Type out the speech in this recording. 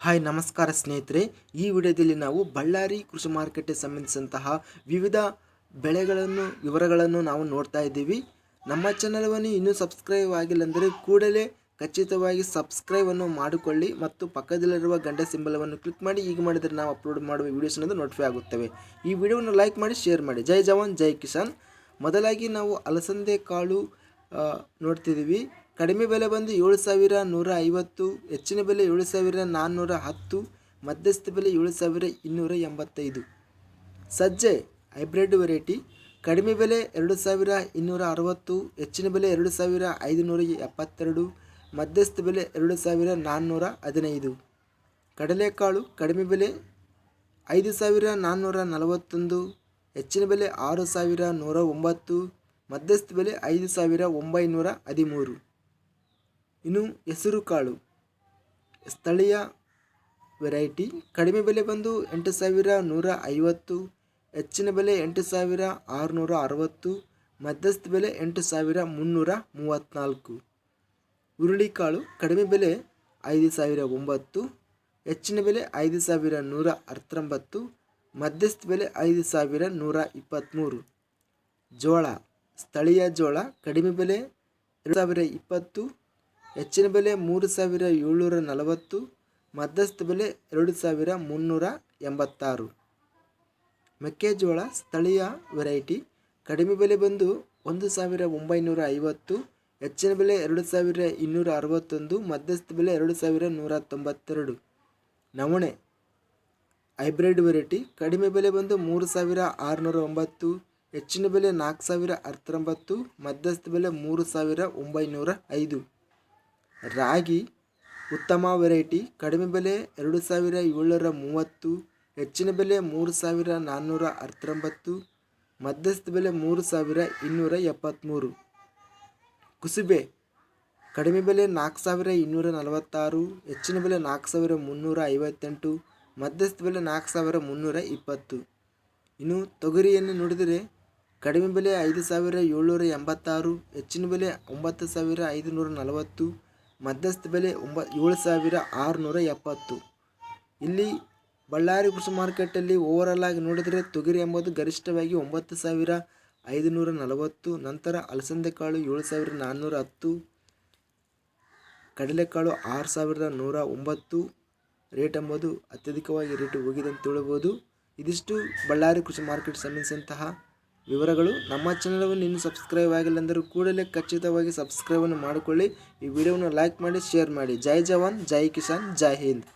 Hi ನಮಸ್ಕಾರ ಸ್ನೇಹಿತರೆ, ಈ ವಿಡಿಯೋದಲ್ಲಿ ನಾವು ಬಳ್ಳಾರಿ ಕೃಷಿ ಮಾರುಕಟ್ಟೆಗೆ ಸಂಬಂಧಿಸಿದಂತಹ ವಿವಿಧ ಬೆಳೆಗಳನ್ನು ವಿವರಗಳನ್ನು ನಾವು ನೋಡ್ತಾ ಇದ್ದೀವಿ. ನಮ್ಮ ಚಾನಲವನ್ನು ಇನ್ನೂ ಸಬ್ಸ್ಕ್ರೈಬ್ ಆಗಿಲ್ಲ ಅಂದರೆ ಕೂಡಲೇ ಖಚಿತವಾಗಿ ಸಬ್ಸ್ಕ್ರೈಬನ್ನು ಮಾಡಿಕೊಳ್ಳಿ ಮತ್ತು ಪಕ್ಕದಲ್ಲಿರುವ ಗಂಟೆ ಸಿಂಬಲವನ್ನು ಕ್ಲಿಕ್ ಮಾಡಿ. ಈಗ ಮಾಡಿದರೆ ನಾವು ಅಪ್ಲೋಡ್ ಮಾಡುವ ವೀಡಿಯೋಸ್ ಅನ್ನೋದು ನೋಟಿಫೈ ಆಗುತ್ತವೆ. ಈ ವಿಡಿಯೋವನ್ನು ಲೈಕ್ ಮಾಡಿ, ಶೇರ್ ಮಾಡಿ. ಜೈ ಜವಾನ್ ಜೈ ಕಿಸಾನ್. ಮೊದಲಾಗಿ ನಾವು ಅಲಸಂದೆ ಕಾಳು ನೋಡ್ತಿದ್ದೀವಿ. ಕಡಿಮೆ ಬೆಲೆ ಬಂದು 7,150, ಹೆಚ್ಚಿನ ಬೆಲೆ 7,410, ಮಧ್ಯಸ್ಥ ಬೆಲೆ 7,285. ಸಜ್ಜೆ ಹೈಬ್ರಿಡ್ ವೆರೈಟಿ ಕಡಿಮೆ ಬೆಲೆ 2,260, ಹೆಚ್ಚಿನ ಬೆಲೆ 2,572, ಮಧ್ಯಸ್ಥ ಬೆಲೆ 2,415. ಕಡಲೆಕಾಳು ಕಡಿಮೆ ಬೆಲೆ 5,441, ಹೆಚ್ಚಿನ ಬೆಲೆ 6,109, ಮಧ್ಯಸ್ಥ ಬೆಲೆ 5,913. ಇನ್ನು ಹೆಸರು ಕಾಳು ಸ್ಥಳೀಯ ವೆರೈಟಿ ಕಡಿಮೆ ಬೆಲೆ ಬಂದು 8,150, ಹೆಚ್ಚಿನ ಬೆಲೆ 8,660, ಮಧ್ಯಸ್ಥ ಬೆಲೆ 8,334. ಹುರುಳಿಕಾಳು ಕಡಿಮೆ ಬೆಲೆ 5,009, ಹೆಚ್ಚಿನ ಬೆಲೆ 5,119, ಮಧ್ಯಸ್ಥ ಬೆಲೆ 5,123. ಜೋಳ ಸ್ಥಳೀಯ ಜೋಳ ಕಡಿಮೆ ಬೆಲೆ 2,020, ಹೆಚ್ಚಿನ ಬೆಲೆ 3,740, ಮಧ್ಯಸ್ಥ ಬೆಲೆ 2,386. ಮೆಕ್ಕೆಜೋಳ ಸ್ಥಳೀಯ ವೆರೈಟಿ ಕಡಿಮೆ ಬೆಲೆ ಬಂದು 1,950, ಹೆಚ್ಚಿನ ಬೆಲೆ 2,261, ಮಧ್ಯಸ್ಥ ಬೆಲೆ 2,192. ನವಣೆ ಹೈಬ್ರಿಡ್ ವೆರೈಟಿ ಕಡಿಮೆ ಬೆಲೆ ಬಂದು 3,609, ಹೆಚ್ಚಿನ ಬೆಲೆ 4,019, ಮಧ್ಯಸ್ಥ ಬೆಲೆ 3,905. ರಾಗಿ ಉತ್ತಮ ವೆರೈಟಿ ಕಡಿಮೆ ಬೆಲೆ 2,730, ಹೆಚ್ಚಿನ ಬೆಲೆ 3,419, ಮಧ್ಯಸ್ಥ ಬೆಲೆ 3,273. ಕುಸುಬೆ ಕಡಿಮೆ ಬೆಲೆ 4,246, ಹೆಚ್ಚಿನ ಬೆಲೆ 4,358, ಮಧ್ಯಸ್ಥ ಬೆಲೆ 4,320. ಇನ್ನು ತೊಗರಿಯನ್ನು ನೋಡಿದರೆ ಕಡಿಮೆ ಬೆಲೆ 5,786, ಹೆಚ್ಚಿನ ಬೆಲೆ 9,540, ಮಧ್ಯಸ್ಥ ಬೆಲೆ 7,670. ಇಲ್ಲಿ ಬಳ್ಳಾರಿ ಕೃಷಿ ಮಾರ್ಕೆಟಲ್ಲಿ ಓವರಾಲ್ ಆಗಿ ನೋಡಿದರೆ ತೊಗರಿ ಎಂಬುದು ಗರಿಷ್ಠವಾಗಿ 9,540, ನಂತರ ಅಲಸಂದೆ ಕಾಳು 7,410, ಕಡಲೆಕಾಳು 6,109 ರೇಟ್ ಎಂಬುದು ಅತ್ಯಧಿಕವಾಗಿ ರೇಟ್ ಹೋಗಿದೆ ಅಂತ ತಿಳ್ಬೋದು. ಇದಿಷ್ಟು ಬಳ್ಳಾರಿ ಕೃಷಿ ಮಾರ್ಕೆಟ್ ಸಂಬಂಧಿಸಿದಂತಹ ವಿವರಗಳು. ನಮ್ಮ ಚಾನಲವನ್ನು ಇನ್ನೂ ಸಬ್ಸ್ಕ್ರೈಬ್ ಆಗಿಲ್ಲ ಅಂದರೆ ಕೂಡಲೇ ಖಚಿತವಾಗಿ ಸಬ್ಸ್ಕ್ರೈಬನ್ನು ಮಾಡಿಕೊಳ್ಳಿ. ಈ ವಿಡಿಯೋವನ್ನು ಲೈಕ್ ಮಾಡಿ, ಶೇರ್ ಮಾಡಿ. ಜೈ ಜವಾನ್ ಜೈ ಕಿಸಾನ್ ಜೈ ಹಿಂದ್.